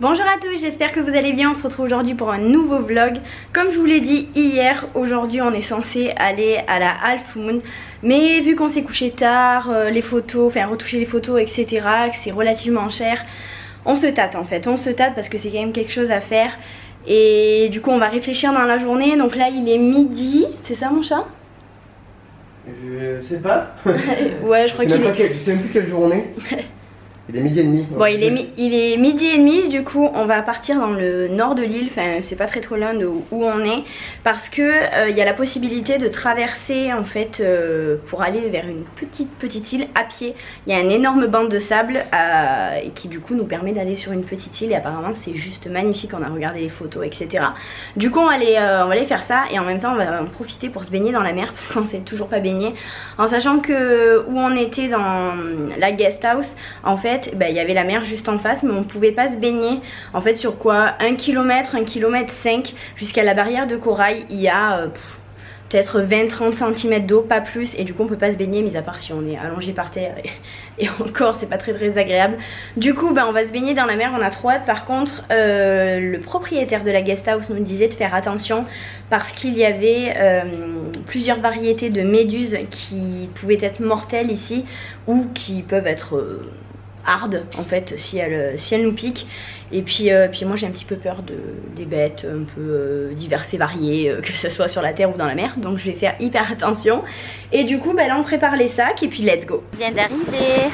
Bonjour à tous, j'espère que vous allez bien. On se retrouve aujourd'hui pour un nouveau vlog. Comme je vous l'ai dit hier, aujourd'hui on est censé aller à la Half Moon. Mais vu qu'on s'est couché tard, les photos, enfin retoucher les photos etc, que c'est relativement cher, on se tâte en fait. On se tâte parce que c'est quand même quelque chose à faire. Et du coup on va réfléchir dans la journée. Donc là il est midi, c'est ça mon chat? Je sais pas. Ouais, je crois qu'il est... Je sais même plus quelle journée. Il est midi et demi. Bon, il est midi et demi, du coup on va partir dans le nord de l'île, enfin c'est pas très loin de où on est, parce que il y a la possibilité de traverser en fait pour aller vers une petite île à pied. Il y a une énorme bande de sable qui du coup nous permet d'aller sur une petite île et apparemment c'est juste magnifique, on a regardé les photos etc. Du coup on va aller faire ça et en même temps on va en profiter pour se baigner dans la mer parce qu'on s'est toujours pas baigné, en sachant que où on était dans la guest house en fait il y avait la mer juste en face, mais on pouvait pas se baigner. En fait sur quoi 1 km, 1 km 5 jusqu'à la barrière de corail, il y a peut-être 20-30 cm d'eau, pas plus, et du coup on peut pas se baigner, mis à part si on est allongé par terre et encore c'est pas très agréable. Du coup on va se baigner dans la mer, on a trop hâte. Par contre le propriétaire de la guest house nous disait de faire attention parce qu'il y avait plusieurs variétés de méduses qui pouvaient être mortelles ici ou qui peuvent être hard en fait si elles nous piquent. Et puis moi j'ai un petit peu peur des bêtes un peu diverses et variées, que ce soit sur la terre ou dans la mer, donc je vais faire hyper attention. Et du coup là on prépare les sacs et puis let's go. On vient d'arriver,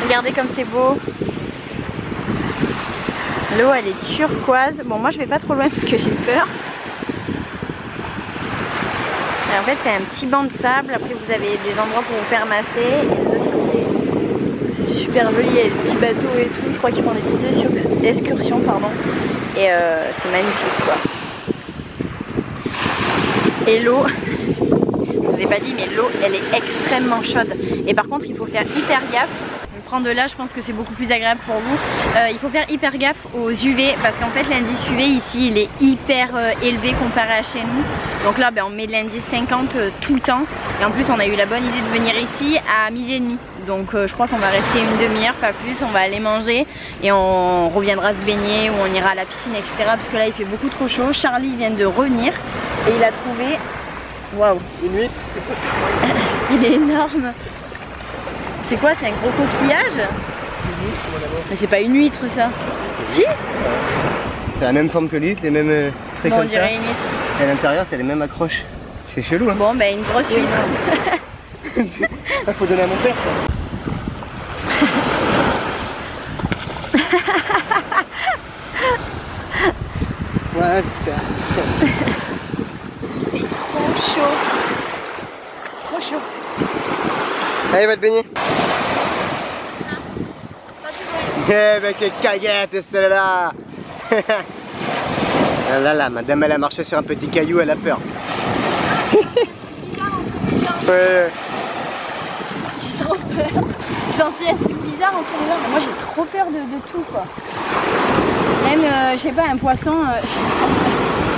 regardez comme c'est beau. L'eau elle est turquoise. Bon moi je vais pas trop loin parce que j'ai peur. Et en fait c'est un petit banc de sable, après vous avez des endroits pour vous faire masser et de l'autre côté c'est super joli, il y a des petits bateaux et tout, je crois qu'ils font des petites excursions pardon. Et c'est magnifique quoi. Et l'eau, je vous ai pas dit mais l'eau elle est extrêmement chaude. Et par contre il faut faire hyper gaffe. Je vais prendre de là, je pense que c'est beaucoup plus agréable pour vous. Il faut faire hyper gaffe aux UV parce qu'en fait l'indice UV ici il est hyper élevé comparé à chez nous. Donc là on met de l'indice 50 tout le temps. Et en plus on a eu la bonne idée de venir ici à midi et demi. Donc je crois qu'on va rester une demi-heure, pas plus, on va aller manger et on reviendra se baigner ou on ira à la piscine etc. Parce que là il fait beaucoup trop chaud. Charlie vient de revenir et il a trouvé... Waouh, une huître. il est énorme. C'est quoi, c'est un gros coquillage? Mais c'est pas une huître ça. Si? C'est la même forme que l'huître, les mêmes traits comme on dirait ça. Une huître. Et à l'intérieur t'as les mêmes accroches. C'est chelou hein. Bon une grosse huître. Ah, faut donner à mon père ça. Ouais c'est ça. Il fait trop chaud. Trop chaud. Allez va te baigner. Eh ben quelle caguette celle-là. Là, madame elle a marché sur un petit caillou, elle a peur. Ouais. J'ai trop peur. J'ai senti un truc bizarre en train de... Moi j'ai trop peur de tout quoi. Même je sais pas, un poisson,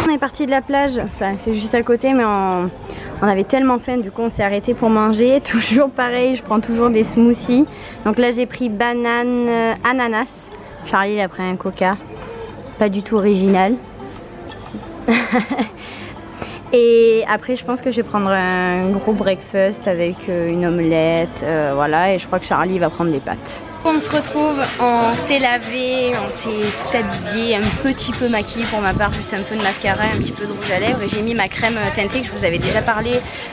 On est parti de la plage, enfin c'est juste à côté mais on avait tellement faim, du coup on s'est arrêté pour manger. Toujours pareil, je prends toujours des smoothies. Donc là j'ai pris banane, ananas. Charlie il a pris un coca, pas du tout original. Et après je pense que je vais prendre un gros breakfast avec une omelette, voilà, et je crois que Charlie va prendre des pâtes. On se retrouve, on s'est lavé, on s'est tout habillé, un petit peu maquillé pour ma part, juste un peu de mascara, un petit peu de rouge à lèvres. Et j'ai mis ma crème teintée que je vous avais déjà parlé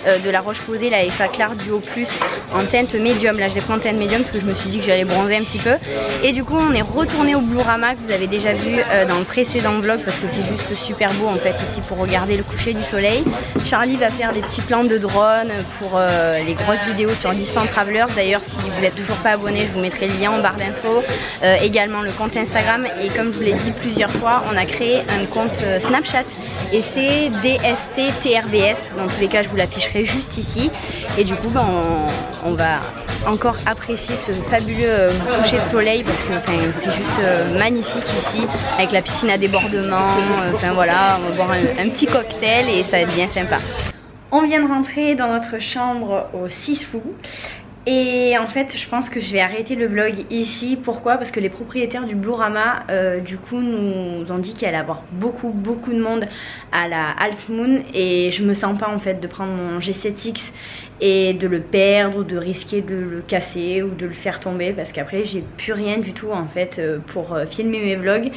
de la Roche-Posay, la Effaclar Clair Duo Plus en teinte médium. Là je l'ai pris en teinte médium parce que je me suis dit que j'allais bronzer un petit peu. Et du coup on est retourné au Bluerama que vous avez déjà vu dans le précédent vlog parce que c'est juste super beau en fait ici pour regarder le coucher du soleil. Charlie va faire des petits plans de drone pour les grosses vidéos sur Distant Travelers. D'ailleurs si vous n'êtes toujours pas abonné je vous mettrai le lien en barre d'infos, également le compte Instagram. Et comme je vous l'ai dit plusieurs fois, on a créé un compte Snapchat et c'est DSTTRVS. Dans tous les cas je vous l'afficherai juste ici. Et du coup on va encore apprécier ce fabuleux coucher de soleil parce que c'est juste magnifique ici avec la piscine à débordement. Enfin voilà, on va boire un petit cocktail et ça va être bien sympa. On vient de rentrer dans notre chambre au 6 Fou. Et en fait je pense que je vais arrêter le vlog ici. Pourquoi? Parce que les propriétaires du Bluerama du coup nous ont dit qu'il allait y avoir beaucoup de monde à la Half Moon. Et je me sens pas en fait de prendre mon G7X et de le perdre ou de risquer de le casser ou de le faire tomber, parce qu'après j'ai plus rien du tout en fait pour filmer mes vlogs.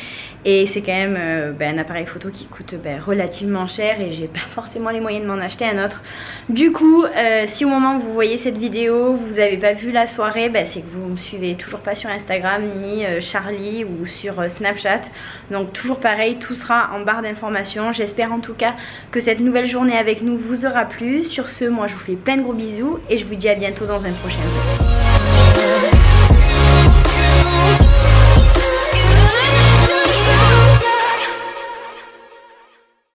Et c'est quand même un appareil photo qui coûte relativement cher et j'ai pas forcément les moyens de m'en acheter un autre. Du coup si au moment où vous voyez cette vidéo vous avez pas vu la soirée, c'est que vous me suivez toujours pas sur Instagram ni Charlie ou sur Snapchat. Donc toujours pareil, tout sera en barre d'informations. J'espère en tout cas que cette nouvelle journée avec nous vous aura plu. Sur ce, moi je vous fais plein de gros bisous et je vous dis à bientôt dans un prochain vlog.